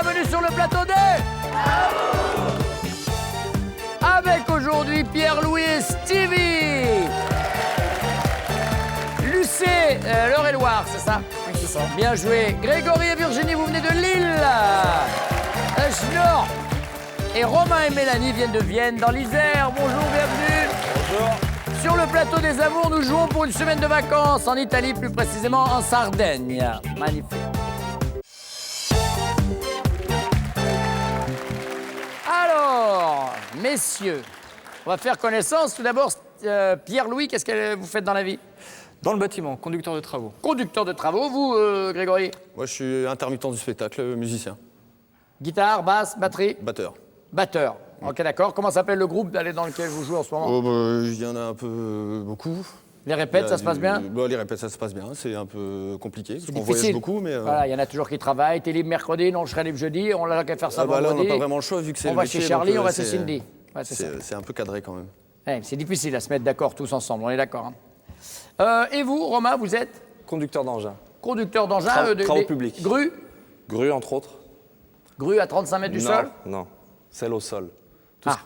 bienvenue sur le plateau des... Avec aujourd'hui Pierre-Louis et Stevie. Lucé, l'Eure-et-Loire, c'est ça? Oui, c'est ça. Bien joué. Grégory et Virginie, vous venez de Lille. Schnorr et Romain et Mélanie viennent de Vienne, dans l'Isère. Bonjour, bienvenue. Bonjour. Sur le plateau des Amours, nous jouons pour une semaine de vacances en Italie, plus précisément en Sardaigne. Magnifique. Alors, messieurs, on va faire connaissance. Tout d'abord, Pierre-Louis, qu'est-ce que vous faites dans la vie? Dans le bâtiment, conducteur de travaux. Conducteur de travaux, vous, Grégory? Moi, je suis intermittent du spectacle, musicien. Guitare, basse, batterie? Batteur. Batteur. Ok, d'accord. Comment s'appelle le groupe dans lequel vous jouez en ce moment? Oh, bah, il y en a un peu beaucoup. Les répètes, ça se passe bien? Bah, les répètes, ça se passe bien. C'est un peu compliqué. Parce C'est qu'on difficile. voyage beaucoup, mais... Voilà, il y en a toujours qui travaillent. T'es libre mercredi, non, je serai libre jeudi. On a qu'à faire ça là, on vendredi. n'a pas vraiment le choix, vu que c'est On le va métier, chez Charlie, donc, on va chez Cindy. Ouais, c'est ça. c'est un peu cadré, quand même. Ouais, c'est difficile à se mettre d'accord tous ensemble, on est d'accord. Hein. Et vous, Romain, vous êtes Conducteur d'engin. conducteur d'engin Travaux publics. Grue? Grue, entre autres. Grue à 35 mètres du sol? Non, celle au sol.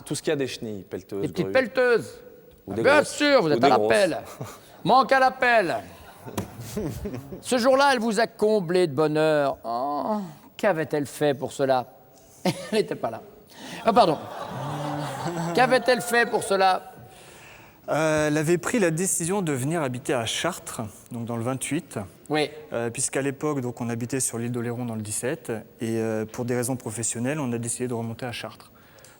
Tout ce qui a des chenilles, pelleteuses, Des petites grues. pelleteuses? Ou des Bien grosses. sûr, vous Ou êtes des à grosses. l'appel. Manque à l'appel. Ce jour-là, elle vous a comblé de bonheur. Oh, qu'avait-elle fait pour cela? Elle n'était pas là. Ah, pardon. Qu'avait-elle fait pour cela? Elle avait pris la décision de venir habiter à Chartres, donc dans le 28, Oui. puisqu'à l'époque, donc, on habitait sur l'île d'Oléron dans le 17, et pour des raisons professionnelles, on a décidé de remonter à Chartres.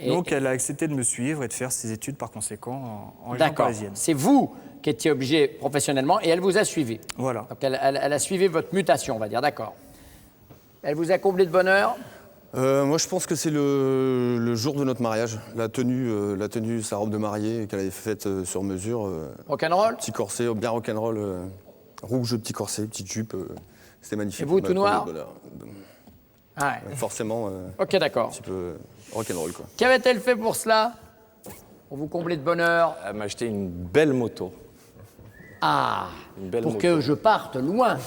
Donc elle a accepté de me suivre et de faire ses études par conséquent en région D'accord. parisienne. C'est vous qui étiez obligé professionnellement et elle vous a suivi. Voilà. Donc elle a suivi votre mutation, on va dire, d'accord. Elle vous a comblé de bonheur? Moi, je pense que c'est le jour de notre mariage. La tenue, sa robe de mariée qu'elle avait faite sur mesure. Rock'n'roll? Petit corset, bien rock'n'roll. Rouge, petit corset, petite jupe. C'était magnifique. Et vous, On a tout noir? comblé de bonheur. Ah ouais. Forcément, Ok, d'accord. un petit peu rock'n'roll, quoi. Qu'avait-elle fait pour cela? Pour vous combler de bonheur? Elle m'a acheté une belle moto. Ah, Une belle pour moto. que je parte loin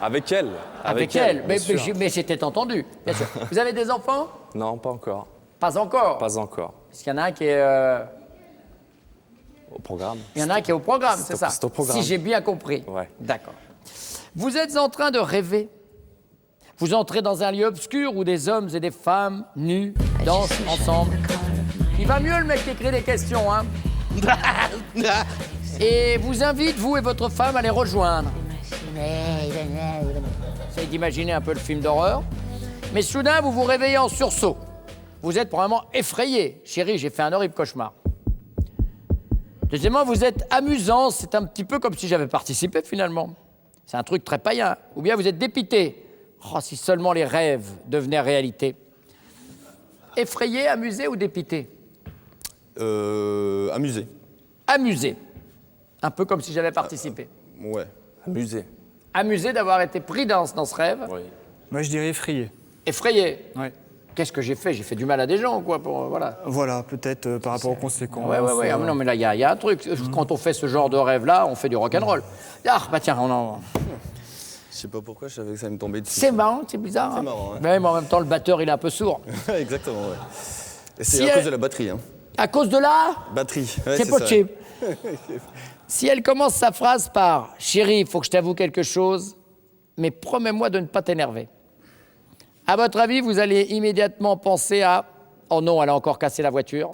Avec elle. avec elle. bien sûr. Mais c'était entendu, bien sûr. Vous avez des enfants? Non, pas encore. Pas encore. Pas encore. Parce qu'il y en a un qui est... Au programme. Il y en a un qui est au programme, c'est ça? C'est au programme. Si j'ai bien compris. Ouais. D'accord. Vous êtes en train de rêver. Vous entrez dans un lieu obscur où des hommes et des femmes nus dansent ensemble. Il va mieux le mec qui écrit des questions, hein? Et vous invite, vous et votre femme, à les rejoindre. Essayez d'imaginer un peu le film d'horreur. Mais soudain, vous vous réveillez en sursaut. Vous êtes probablement effrayé. Chérie, j'ai fait un horrible cauchemar. Deuxièmement, vous êtes amusant. C'est un petit peu comme si j'avais participé, finalement. C'est un truc très païen. Ou bien vous êtes dépité. Oh, si seulement les rêves devenaient réalité. Effrayé, amusé ou dépité? Amusé. Amusé. Un peu comme si j'avais participé. Ouais. Amusé. Amusé d'avoir été pris dans ce rêve. Oui. Moi, je dirais effrayé. Effrayé. Ouais. Qu'est-ce que j'ai fait? J'ai fait du mal à des gens, quoi. Voilà. Voilà, peut-être par rapport aux conséquences. Ouais. Ah, mais non, mais là, il y a un truc. Quand on fait ce genre de rêve-là, on fait du rock'n'roll. Ah, bah tiens, Je sais pas pourquoi, je savais que ça allait me tomber dessus. c'est marrant, c'est bizarre. C'est hein. marrant, ouais. Ouais, mais en même temps, le batteur, il est un peu sourd. Exactement, ouais. Et c'est Si à elle- cause de la batterie, hein. À cause de là, Batterie. Ouais, c'est ça. possible. Si elle commence sa phrase par « Chérie, il faut que je t'avoue quelque chose, mais promets-moi de ne pas t'énerver ». À votre avis, vous allez immédiatement penser à « Oh non, elle a encore cassé la voiture ».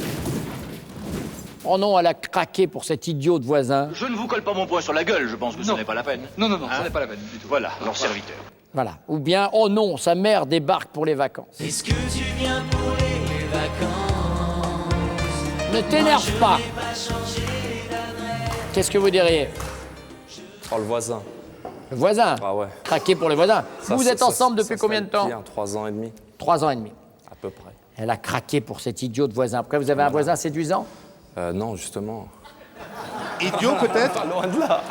« Oh non, elle a craqué pour cet idiot de voisin Je ne vous colle pas mon poing sur la gueule, je pense que ce n'est pas la peine. Non, Hein ce n'est pas la peine du tout. Voilà, leur serviteur. ». Voilà. Ou bien « Oh non, sa mère débarque pour les vacances Est-ce que tu viens pour les vacances ?» ». Ne t'énerve pas. Qu'est-ce que vous diriez? Oh, le voisin. Le voisin. Ah ouais. Craqué pour les voisins. Ça, Vous ça, êtes ça, ensemble ça depuis serait combien de le temps? pire, 3 ans et demi, 3 ans et demi. à peu près. Elle a craqué pour cet idiot de voisin. Après, vous avez un voisin séduisant? Non, justement. Idiot peut-être? Pas loin de là.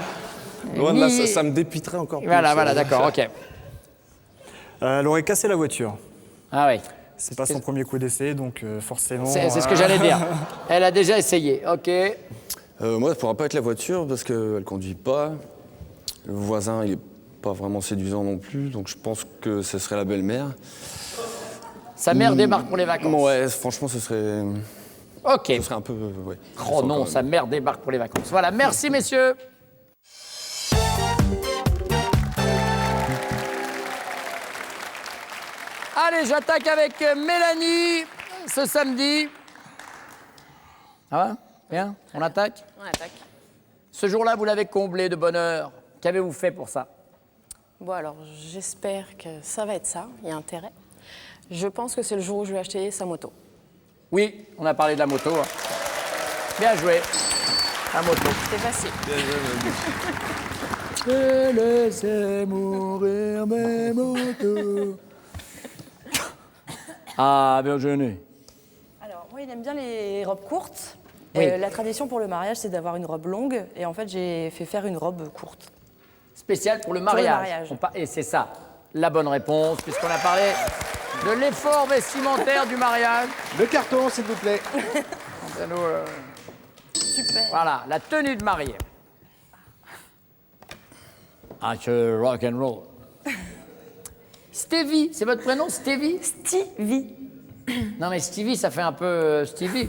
Loin de là, Ni- ça me dépiterait encore plus. Voilà, d'accord, ok. Elle aurait cassé la voiture. Ah oui, C'est pas son premier coup d'essai, donc forcément... c'est ce que j'allais dire. Elle a déjà essayé, ok. Moi, ça ne pourra pas être la voiture parce qu'elle ne conduit pas. Le voisin, il n'est pas vraiment séduisant non plus, donc je pense que ce serait la belle-mère. Sa mère débarque pour les vacances. Ouais, franchement, ce serait Ok. un peu... ouais. Oh non, sa mère débarque pour les vacances. Voilà, merci messieurs. Allez, j'attaque avec Mélanie ce samedi. Ça va? Bien? On attaque? On attaque. Ce jour-là, vous l'avez comblé de bonheur. Qu'avez-vous fait pour ça? Bon, alors, j'espère que ça va être ça. Il y a intérêt. Je pense que c'est le jour où je vais acheter sa moto. Oui, on a parlé de la moto. Bien joué. La moto. C'est facile. Je laissais mourir mes motos. Ah, Virginie. Alors, moi, il aime bien les robes courtes. Oui. La tradition pour le mariage, c'est d'avoir une robe longue. Et en fait, j'ai fait faire une robe courte. Spécial pour le mariage. Et c'est ça, la bonne réponse, puisqu'on a parlé de l'effort vestimentaire du mariage. Le carton, s'il vous plaît. Super. Voilà, la tenue de mariée. Ah, je rock and roll. Stevie, c'est votre prénom, Stevie? Stevie. Non, mais Stevie, ça fait un peu Stevie.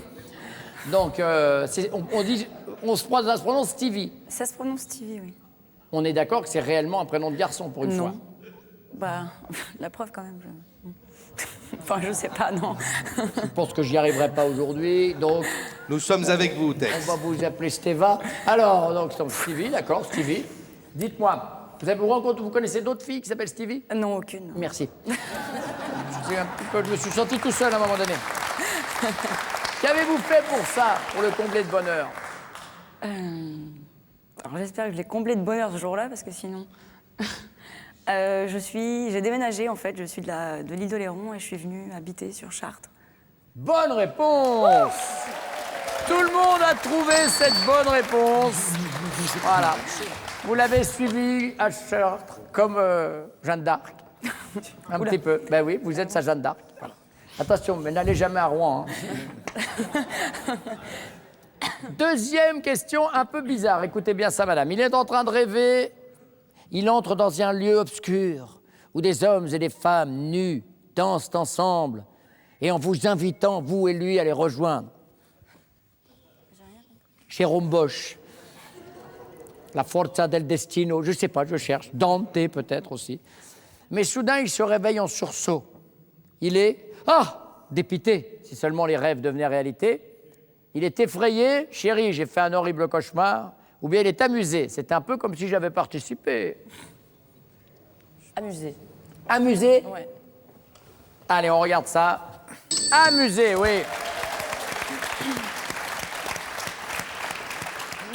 Donc, on se prononce Stevie. Ça se prononce Stevie, oui. On est d'accord que c'est réellement un prénom de garçon pour une Non. fois. Bah, la preuve quand même. Enfin, je sais pas, non. Je pense que j'y arriverai pas aujourd'hui, donc Nous sommes avec vous, on Tex. va vous appeler Steva. Alors, donc Stevie, d'accord, Stevie. Dites-moi, vous connaissez d'autres filles qui s'appellent Stevie? Non, aucune. Merci. Je me suis senti tout seul à un moment donné. Qu'avez-vous fait pour ça, pour le combler de bonheur? Alors, j'espère que je l'ai comblé de bonheur ce jour-là, parce que sinon... j'ai déménagé, en fait. Je suis de l'île d'Oléron et je suis venue habiter sur Chartres. Bonne réponse! Tout le monde a trouvé cette bonne réponse. Voilà. Vous l'avez suivi à Chartres, comme Jeanne d'Arc. Un petit peu. Ben oui, vous êtes sa Jeanne d'Arc. Voilà. Attention, mais n'allez jamais à Rouen. Hein. Deuxième question un peu bizarre. Écoutez bien ça, madame. Il est en train de rêver. Il entre dans un lieu obscur où des hommes et des femmes nus dansent ensemble et en vous invitant, vous et lui, à les rejoindre. Jérôme Bosch. La Forza del Destino, je sais pas, je cherche. Dante peut-être aussi. Mais soudain, il se réveille en sursaut. Il est, dépité, si seulement les rêves devenaient réalité. Il est effrayé, chérie, j'ai fait un horrible cauchemar. Ou bien il est amusé. C'est un peu comme si j'avais participé. Amusé. Amusé? Ouais. Allez, on regarde ça. Amusé, oui.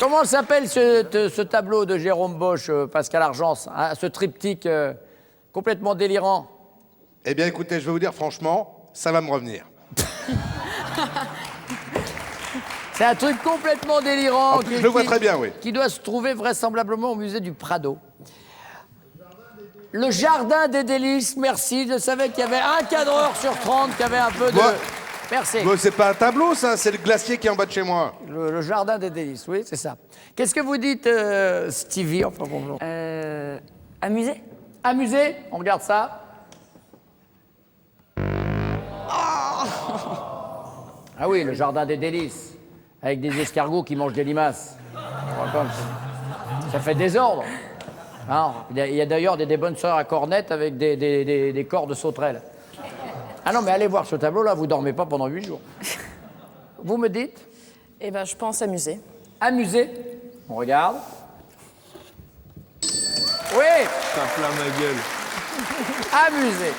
Comment s'appelle ce tableau de Jérôme Bosch, Pascal Argence, hein, ce triptyque complètement délirant? Eh bien, écoutez, je vais vous dire franchement, ça va me revenir. C'est un truc complètement délirant. En plus, je le vois très bien, oui. Qui doit se trouver vraisemblablement au musée du Prado. Le jardin des délices, merci. Je savais qu'il y avait un cadreur sur 30 qui avait un peu de... Moi- Merci. Bon, c'est pas un tableau, ça, c'est le glacier qui est en bas de chez moi. Le jardin des délices, oui, c'est ça. Qu'est-ce que vous dites, Stevie? Enfin, bon. Amusé. Amusé? On regarde ça. Ah oui, le jardin des délices. Avec des escargots qui mangent des limaces. Ça fait désordre. Hein, il y a d'ailleurs des bonnes sœurs à cornettes avec des corps de sauterelles. Ah non, mais allez voir ce tableau-là, vous dormez pas pendant 8 jours. Vous me dites? Eh ben, je pense amusé. Amusé. On regarde. Oui, Ça flamme ma gueule. amusé.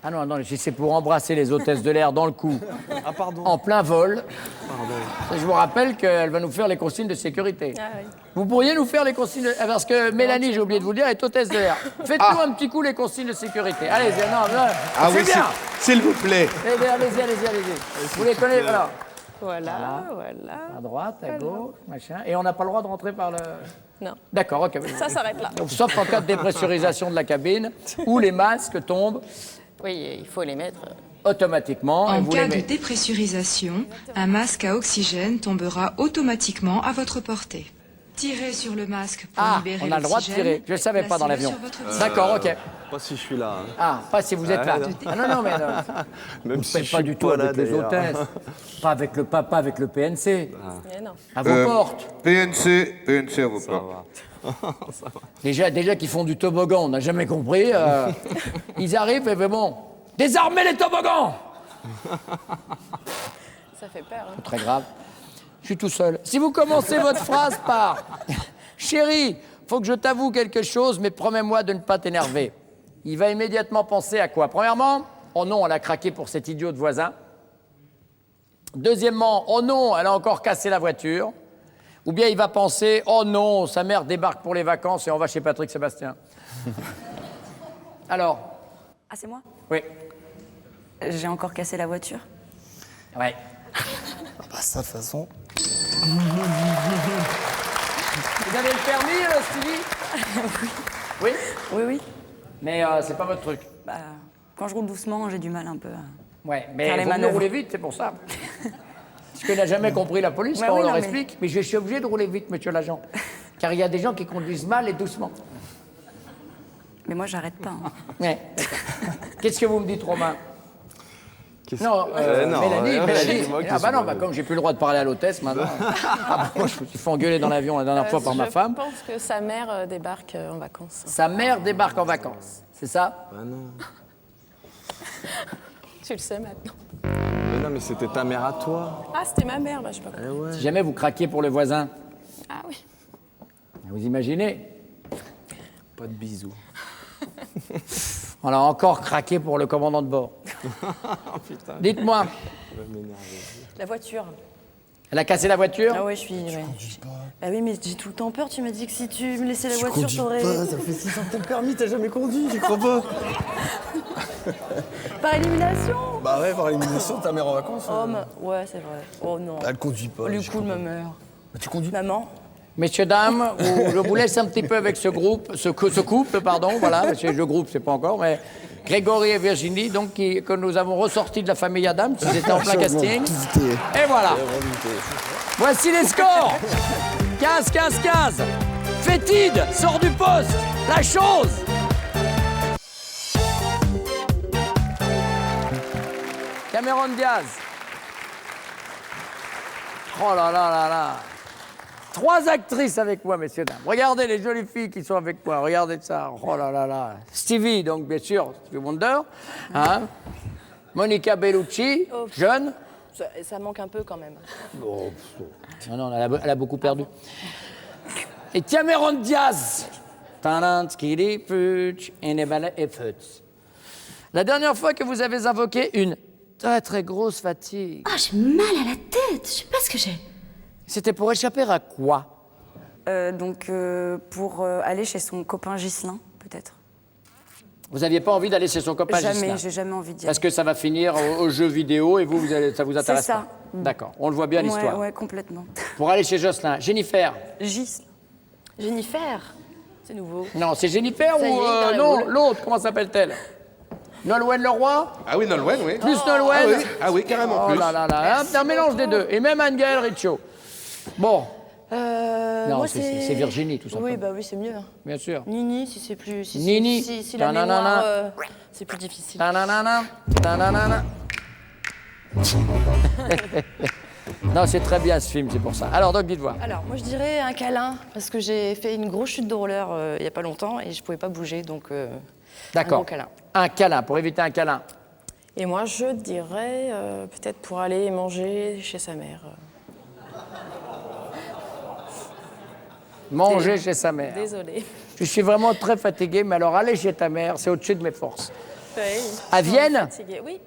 Ah non, non, c'est pour embrasser les hôtesses de l'air dans le cou. Ah, pardon. En plein vol. Je vous rappelle qu'elle va nous faire les consignes de sécurité. Ah oui. Vous pourriez nous faire les consignes de... Parce que Mélanie, j'ai oublié de vous le dire, est hôtesse de l'air. Faites-nous un petit coup les consignes de sécurité. Allez-y, non, Ah c'est oui, bien. s'il vous plaît. Allez-y. Vous les connaissez, alors. Voilà. À droite, à gauche, machin. Et on n'a pas le droit de rentrer par le... Non. D'accord, ok. Ça s'arrête là. Donc, sauf en cas de dépressurisation de la cabine, où les masques tombent Oui, il faut les mettre. automatiquement. et En vous cas les de mettez. dépressurisation, un masque à oxygène tombera automatiquement à votre portée. Tirez sur le masque pour Ah, libérer on a le droit de l'oxygène. tirer. Je ne le savais pas dans Placez-le l'avion. sur votre D'accord, ok. Pas si je suis là. hein. Ah, pas si vous êtes là. non. Ah non, non, mais Même vous si faites je pas suis du tout là, avec les d'ailleurs. hôtesses. Pas avec le papa, avec le PNC. Mais non. À vos portes. PNC à vos portes. Déjà qu'ils font du toboggan, on n'a jamais compris. Ils arrivent et fait bon, désarmez les toboggans. Ça fait peur. Hein. Très grave. Je suis tout seul. Si vous commencez votre phrase par chérie, faut que je t'avoue quelque chose, mais promets-moi de ne pas t'énerver. Il va immédiatement penser à quoi? Premièrement, oh non, elle a craqué pour cet idiot de voisin. Deuxièmement, oh non, elle a encore cassé la voiture. Ou bien il va penser, oh non, sa mère débarque pour les vacances et on va chez Patrick Sébastien. Alors? Ah, c'est moi? Oui. J'ai encore cassé la voiture. Ouais. Bah ça, de toute façon. Vous avez le permis, Stevie? Oui. Oui, oui. Mais c'est pas votre truc. Bah, quand je roule doucement, j'ai du mal un peu à... Ouais, Faire mais les vous mieux manœuvres. rouler vite, c'est pour ça. Ce que n'a jamais compris la police Ouais, quand oui, on leur non, mais- explique. Mais je suis obligé de rouler vite, monsieur l'agent. Car il y a des gens qui conduisent mal et doucement. Mais moi, j'arrête pas. hein. Ouais, d'accord. Qu'est-ce que vous me dites, Romain? Qu'est-ce- Non, non, Mélanie, ouais, Mélanie. c'est moi qui Ah bah suis non, mauvais. comme j'ai plus le droit de parler à l'hôtesse maintenant. Ah bah, moi, je me suis fait engueuler dans l'avion la dernière fois par ma femme. Je pense que sa mère débarque en vacances. Sa mère débarque en vacances, c'est ça? Bah non. Tu le sais maintenant. Mais non, mais c'était ta mère à toi. Ah, c'était ma mère, bah, je sais pas quoi. Si jamais vous craquiez pour le voisin, Ah oui. vous imaginez? Pas de bisous. On a encore craqué pour le commandant de bord. Putain, Dites-moi, il va m'énerver. La voiture. elle a cassé la voiture? Ah ouais, je suis. Ouais. Bah oui, mais j'ai tout le temps peur. Tu m'as dit que si tu me laissais la voiture, t'aurais. Ça fait 6 ans que t'as le permis, t'as jamais conduit, j'y crois pas. Par élimination. Bah ouais, par élimination, ta mère en vacances. Oh, ouais, c'est vrai. Oh non. Elle conduit pas. Oh, j'y le coup de crois ma pas. mère. Bah, tu conduis? Maman. Messieurs, dames, je vous laisse un petit peu avec ce groupe, ce couple, pardon, voilà, parce que le groupe, c'est pas encore, mais Grégory et Virginie, donc, que nous avons ressortis de la famille Adams, ils étaient en plein casting. Et voilà. Voici les scores. 15, 15, 15. Fétide, sort du poste. La chose. Cameron Diaz. Oh là là là là. 3 actrices avec moi, messieurs, dames. Regardez les jolies filles qui sont avec moi. Regardez ça. Oh là là là. Stevie, donc bien sûr, Stevie Wonder. Hein. Monica Bellucci, jeune. Ça manque un peu quand même. Non, non, elle a beaucoup perdu. Et Cameron Diaz. La dernière fois que vous avez invoqué une très très grosse fatigue, Ah, j'ai mal à la tête. Je sais pas ce que j'ai. c'était pour échapper à quoi? Pour aller chez son copain Ghislain, peut-être. Vous n'aviez pas envie d'aller chez son copain Jamais, Ghislain? j'ai jamais envie d'y aller. Parce que ça va finir aux jeux vidéo et vous ça vous intéresse ça. pas. D'accord, on le voit bien l'histoire. Ouais, complètement. Pour aller chez Jocelyn. Jennifer. Ghislain. Jennifer. C'est nouveau. Non, c'est Jennifer Ça y est, ou dans la non, boule. l'autre, comment s'appelle-t-elle? Nolwenn Leroy? Ah oui, Nolwenn, oui. Plus Nolwenn? Ah oui, carrément Oh plus. là là là, un mélange des deux. Et même Anne-Gaëlle Richaud. Bon, Non, moi, c'est Virginie, tout simplement. Oui, bah oui, c'est mieux. bien sûr. Nini, si c'est plus. Si, Nini. Si la Ta-na-na-na. mémoire, c'est plus difficile. Ta-na-na-na, ta-na-na-na. Non, c'est très bien ce film, c'est pour ça. Alors, donc, dites-moi. Alors, moi, je dirais un câlin, parce que j'ai fait une grosse chute de roller il n'y a pas longtemps et je pouvais pas bouger, donc un D'accord. gros câlin. Un câlin, pour éviter un câlin. Et moi, je dirais peut-être pour aller manger chez sa mère. Manger chez sa mère. Désolée. Je suis vraiment très fatigué, mais alors aller chez ta mère, c'est au-dessus de mes forces. Oui. À Vienne? Fatiguée. Oui.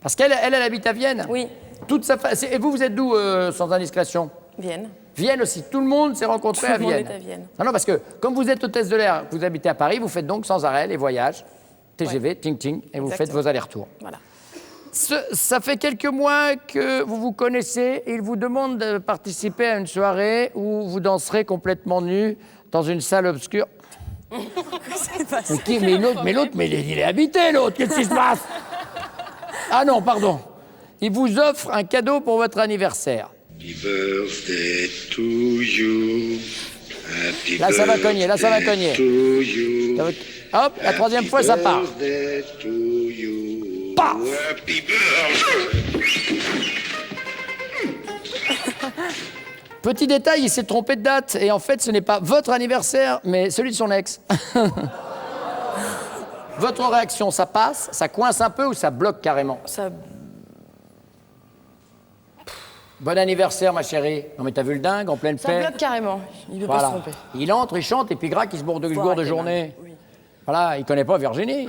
Parce qu'elle habite à Vienne. Oui. Toute sa Et vous êtes d'où, sans indiscrétion? Vienne. Vienne aussi. Tout le monde s'est rencontré Tout à le monde Vienne. est à Vienne. Non, parce que comme vous êtes hôtesse de l'air, vous habitez à Paris, vous faites donc sans arrêt les voyages, TGV, ting-ting, et vous faites Exactement. vos allers-retours. Voilà. Ça fait quelques mois que vous vous connaissez et il vous demande de participer à une soirée où vous danserez complètement nu dans une salle obscure. Mais qui? Mais l'autre, il est habité, l'autre. Qu'est-ce qui se passe? Ah non, pardon. Il vous offre un cadeau pour votre anniversaire. Happy birthday to you. Là, ça va cogner, là, ça va cogner. Hop, la troisième fois, ça part. Paf! Petit détail, il s'est trompé de date. Et en fait, ce n'est pas votre anniversaire, mais celui de son ex. Votre réaction, ça passe, ça coince un peu ou ça bloque carrément? Ça... Bon anniversaire, ma chérie. Non, mais t'as vu le dingue en pleine Ça paix? bloque carrément. Il ne peut pas se tromper. Il entre, il chante, et puis grac, il se bourre de Faut gourde de arrêter, journée. oui. Voilà, il connaît pas Virginie.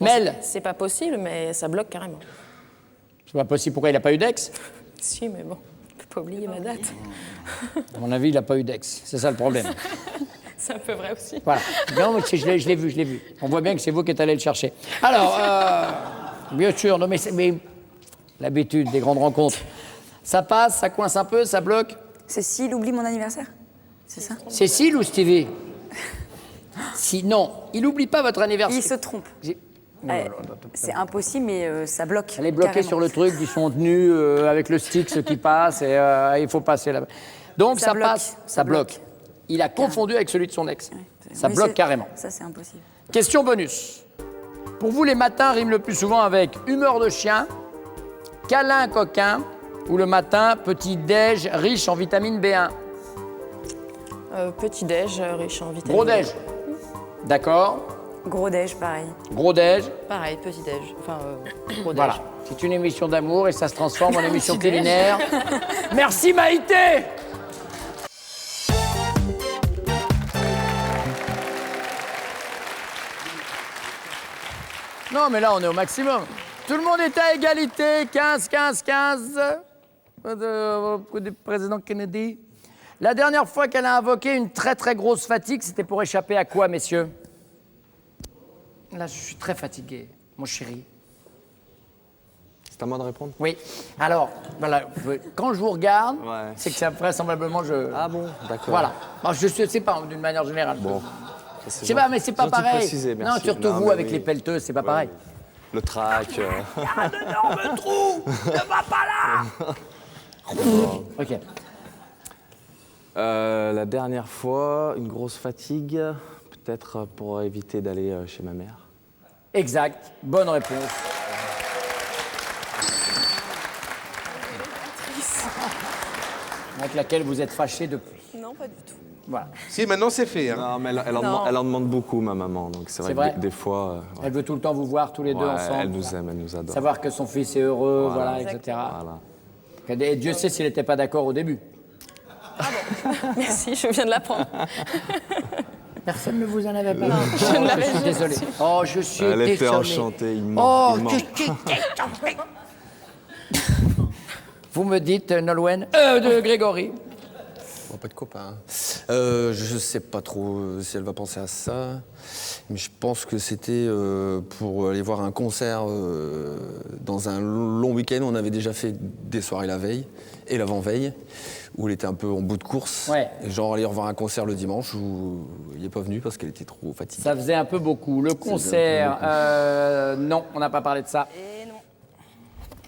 Mel, C'est pas possible, mais ça bloque carrément. c'est pas possible. Pourquoi il n'a pas eu d'ex? Si, mais bon, je peux pas oublier ma date. À mon avis, il n'a pas eu d'ex. C'est ça le problème. C'est un peu vrai aussi. Voilà. Non, mais je l'ai vu. On voit bien que c'est vous qui êtes allé le chercher. Alors, bien sûr, non, mais l'habitude des grandes rencontres. Ça passe, ça coince un peu, ça bloque. C'est s'il oublie mon anniversaire? C'est ça? Cécile ou Stevie? Si, non, il n'oublie pas votre anniversaire. Il se trompe. C'est impossible, mais ça bloque. Elle est bloquée carrément. sur le truc, ils sont tenus avec le stick, ce qui passe, et il faut passer là-bas. Donc ça bloque, passe, ça bloque. Il a confondu avec celui de son ex. Ça Oui, bloque c'est- carrément. Ça, c'est impossible. Question bonus. Pour vous, les matins riment le plus souvent avec humeur de chien, câlin coquin, ou le matin, petit déj riche en vitamine B1. Petit déj, riche en vitamines. Gros déj. D'accord. Gros déj, pareil. Gros déj. Pareil, petit déj. Enfin, gros déj. Voilà. C'est une émission d'amour et ça se transforme en émission Petit déj. culinaire. Merci Maïté. Non, mais là, on est au maximum. Tout le monde est à égalité. 15, 15, 15. Du président Kennedy. La dernière fois qu'elle a invoqué une très, très grosse fatigue, c'était pour échapper à quoi, messieurs? Là, je suis très fatigué, mon chéri. C'est à moi de répondre? Oui. Alors, voilà, quand je vous regarde, Ouais. c'est que c'est vraisemblablement je. Ah bon, d'accord. Voilà. Bon, je sais pas, d'une manière générale. Bon. Je sais pas, mais c'est pas Gentil de pareil. préciser, merci. Non, surtout Non, vous mais avec oui. les pelleteuses, c'est pas Ouais, pareil. oui. Le trac. Un énorme trou. Ne va pas là. Ok. La dernière fois, une grosse fatigue, peut-être pour éviter d'aller chez ma mère. Exact. Bonne réponse. Avec laquelle vous êtes fâché depuis. Non, pas du tout. Voilà. Si, maintenant c'est fait. Hein. Non, mais Non. elle en demande beaucoup, ma maman. Donc c'est vrai, C'est vrai que des fois, ouais. Elle veut tout le temps vous voir tous les deux Ouais, ensemble. elle nous aime, elle nous adore. Savoir que son fils est heureux, voilà, etc. Voilà. Et Dieu sait s'il n'était pas d'accord au début. Merci, je viens de l'apprendre. Personne ne vous en avait pas Non, dit. je Oh, ne l'avais suis jamais désolé. su. Oh, je suis Elle était désolé. enchantée, il ment. Oh, il ment. je suis désolé. Vous me dites Nolwenn de Grégory. On va pas de copain. Je sais pas trop si elle va penser à ça, mais je pense que c'était pour aller voir un concert dans un long week-end. On avait déjà fait des soirées la veille et l'avant-veille, où elle était un peu en bout de course. Ouais. Et genre aller revoir un concert le dimanche où il n'est pas venu parce qu'elle était trop fatiguée. Ça faisait un peu beaucoup. Le concert, non, on n'a pas parlé de ça. Et non.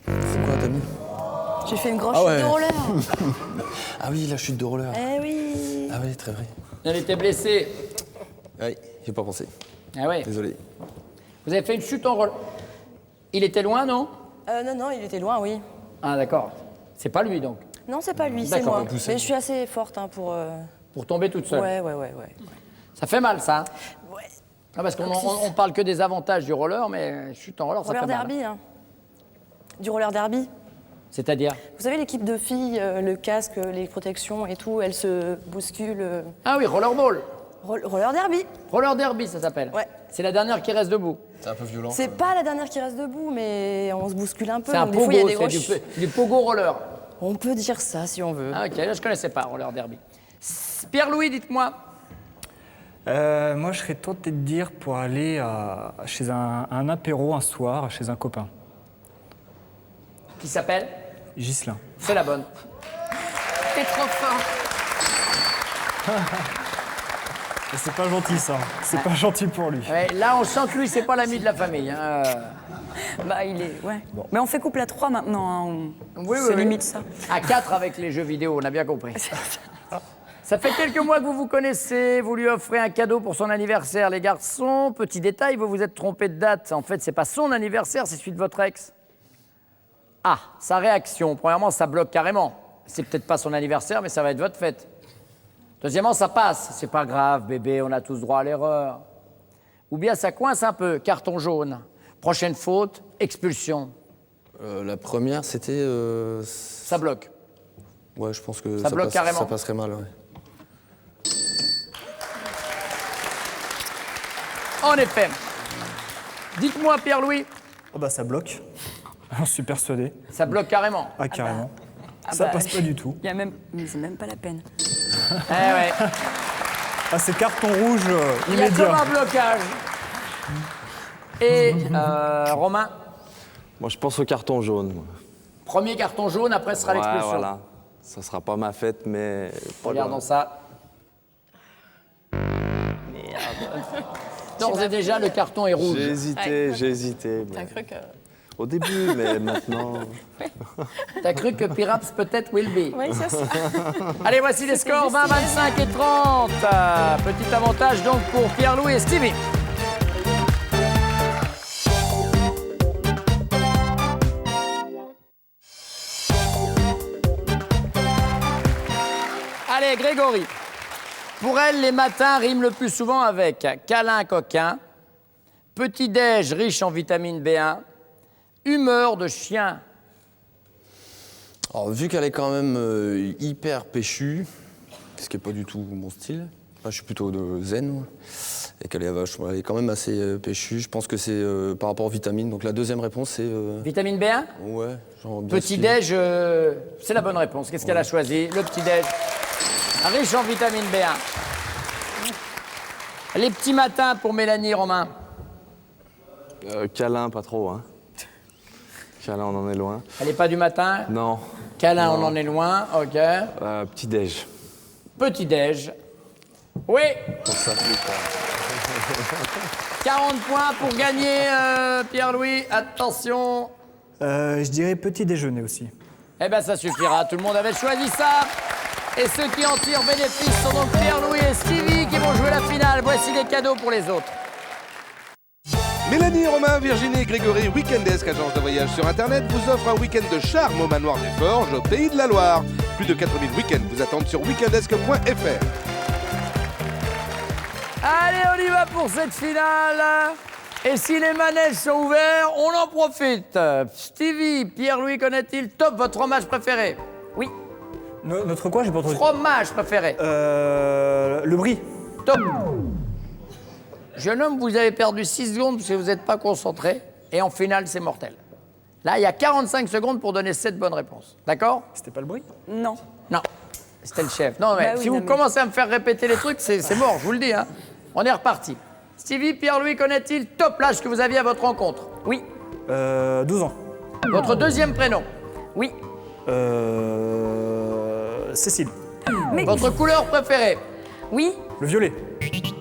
C'est quoi, t'as mis? J'ai fait une grosse Ah chute ouais. de roller. Ah oui, la chute de roller. Eh oui. Ah oui, très vrai. Elle était blessée. Oui, j'ai pas pensé. Ah ouais. Désolé. Vous avez fait une chute en roller. Il était loin, non? Non, il était loin, oui. Ah d'accord. C'est pas lui donc. Non, c'est pas lui, c'est D'accord, moi. on poussait. Mais je suis assez forte pour... Pour tomber toute seule. Ouais. Ça fait mal ça. Ouais. Ah, parce qu'on on parle que des avantages du roller, mais chute en roller, ça Roller fait mal. derby, hein. Du roller derby. C'est-à-dire? Vous savez, l'équipe de filles, le casque, les protections et tout, elles se bousculent. Ah oui, rollerball. Roller derby. Roller derby, ça s'appelle. Ouais. C'est la dernière qui reste debout. C'est un peu violent. C'est pas la dernière qui reste debout, mais on se bouscule un peu. C'est un donc des fois, il y a pogo, des c'est grosses- du pogo roller. On peut dire ça si on veut. Ah ok, là, je connaissais pas roller derby. Pierre-Louis, dites-moi. Moi, je serais tenté de dire pour aller chez un apéro un soir, chez un copain. Qui s'appelle? Ghislain. C'est la bonne. T'es trop fort. C'est pas gentil, ça. C'est pas gentil pour lui. Ouais, là, on sent que lui, c'est pas l'ami de la famille. Hein. Bah, il est. Ouais. Mais on fait couple à 3 maintenant. Hein. Oui, C'est limite ça. À 4 avec les jeux vidéo, on a bien compris. Ça fait quelques mois que vous vous connaissez, vous lui offrez un cadeau pour son anniversaire, les garçons. Petit détail, vous vous êtes trompé de date. En fait, c'est pas son anniversaire, c'est celui de votre ex. Ah, sa réaction. Premièrement, ça bloque carrément. C'est peut-être pas son anniversaire, mais ça va être votre fête. Deuxièmement, ça passe. C'est pas grave, bébé, on a tous droit à l'erreur. Ou bien ça coince un peu, carton jaune. Prochaine faute, expulsion. La première, c'était... Ça bloque. Ouais, je pense que Ça bloque carrément. ça passerait mal, ouais. En effet. Dites-moi, Pierre-Louis. Oh bah ça bloque. J'en suis persuadé. Ça bloque carrément. Ah, carrément. Ça passe pas du tout. Il y a même... Mais c'est même pas la peine. Eh ouais. Ah, c'est carton rouge Il y a immédiat. comme un blocage. Et Romain, Moi, je pense au carton jaune. moi. premier carton jaune, après ce sera l'expulsion. Voilà. Ça sera pas ma fête, mais... pas Regardons loin. ça. D'ores et déjà, le carton est rouge. J'ai hésité. T'as mais- cru que... Au début, mais maintenant... T'as cru que Pirates peut-être will be. Oui, c'est ça. Allez, voici les scores, 20, 25 et 30. Petit avantage donc pour Pierre-Louis et Stevie. Allez, Grégory. Pour elle, les matins riment le plus souvent avec câlin coquin, petit-déj riche en vitamine B1, humeur de chien. Alors, vu qu'elle est quand même hyper péchue, ce qui n'est pas du tout mon style, moi, je suis plutôt de zen, moi, et qu'elle elle est quand même assez péchue, je pense que c'est par rapport aux vitamines. Donc la deuxième réponse, c'est... Vitamine B1 Ouais, genre bien stylé. Petit-déj, c'est la bonne réponse. Qu'est-ce qu'elle a choisi? Le petit-déj. Riche en vitamine B1. Les petits matins pour Mélanie, Romain. Câlin, pas trop, hein. Câlin, on en est loin. Elle n'est pas du matin. Non. Câlin, Non. on en est loin. OK. Petit-déj. Petit-déj. Oui. Pour ça, plus tard. 40 points pour gagner, Pierre-Louis. Attention. Je dirais petit déjeuner aussi. Eh bien, ça suffira. Tout le monde avait choisi ça. Et ceux qui en tirent bénéfice sont donc Pierre-Louis et Stevie qui vont jouer la finale. Voici les cadeaux pour les autres. Mélanie, Romain, Virginie et Grégory, Weekendesk, agence de voyage sur Internet, vous offre un week-end de charme au manoir des Forges, au Pays de la Loire. Plus de 4000 week-ends vous attendent sur weekendesk.fr. Allez, on y va pour cette finale. Et si les manèges sont ouverts, on en profite. Stevie, Pierre-Louis connaît-il top votre fromage préféré? Oui. Notre quoi, j'ai pas entendu. Fromage préféré. Le brie. Top. Jeune homme, vous avez perdu 6 secondes parce que vous n'êtes pas concentré. Et en finale, c'est mortel. Là, il y a 45 secondes pour donner 7 bonnes réponses. D'accord? C'était pas le brie? Non. Non. C'était le chef. Non, mais Bah oui, si vous non, mais- commencez à me faire répéter les trucs, c'est mort, je vous le dis. Hein. On est reparti. Stevie, Pierre-Louis connaît-il top l'âge que vous aviez à votre rencontre? Oui. 12 ans. Votre deuxième prénom? Oui. Cécile. Mais... Votre couleur préférée? Oui. Le violet.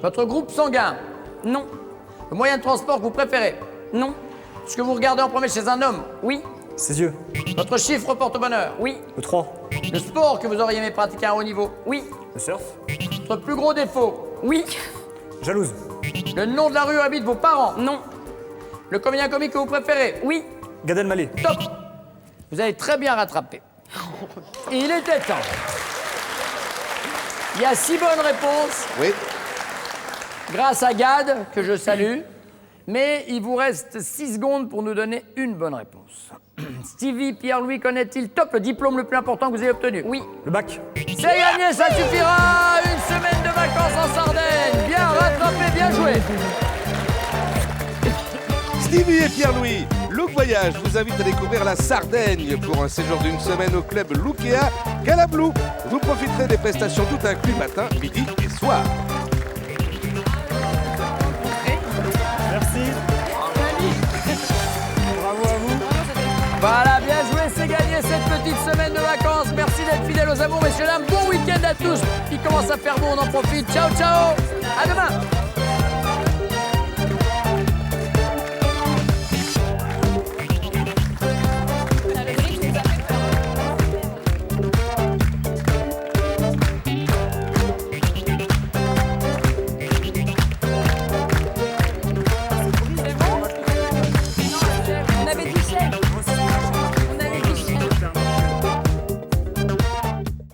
Votre groupe sanguin? Non. Le moyen de transport que vous préférez? Non. Ce que vous regardez en premier chez un homme? Oui. Ses yeux. Votre chiffre porte-bonheur? Oui. Le 3. Le sport que vous auriez aimé pratiquer à un haut niveau? Oui. Le surf. Votre plus gros défaut? Oui. Jalouse. Le nom de la rue où habitent vos parents? Non. Le comédien comique que vous préférez? Oui. Gad Elmaleh. Top. Vous avez très bien rattrapé. Et il était temps. Il y a 6 bonnes réponses. Oui. Grâce à Gad, que je salue. Mais il vous reste 6 secondes pour nous donner une bonne réponse. Stevie, Pierre-Louis connaît-il top le diplôme le plus important que vous ayez obtenu? Oui. Le bac. C'est gagné, ça suffira. Une semaine de vacances en Sardaigne. Bien rattrapé, bien joué. Stevie et Pierre-Louis, Look Voyage vous invite à découvrir la Sardaigne pour un séjour d'une semaine au club Lookea Calablou. Vous profiterez des prestations tout inclus matin, midi et soir. Merci. Bravo à vous. Voilà, bien joué, c'est gagné cette petite semaine de vacances. Merci d'être fidèles aux amours, messieurs, dames. Bon week-end à tous. Il commence à faire beau, on en profite. Ciao, ciao. À demain.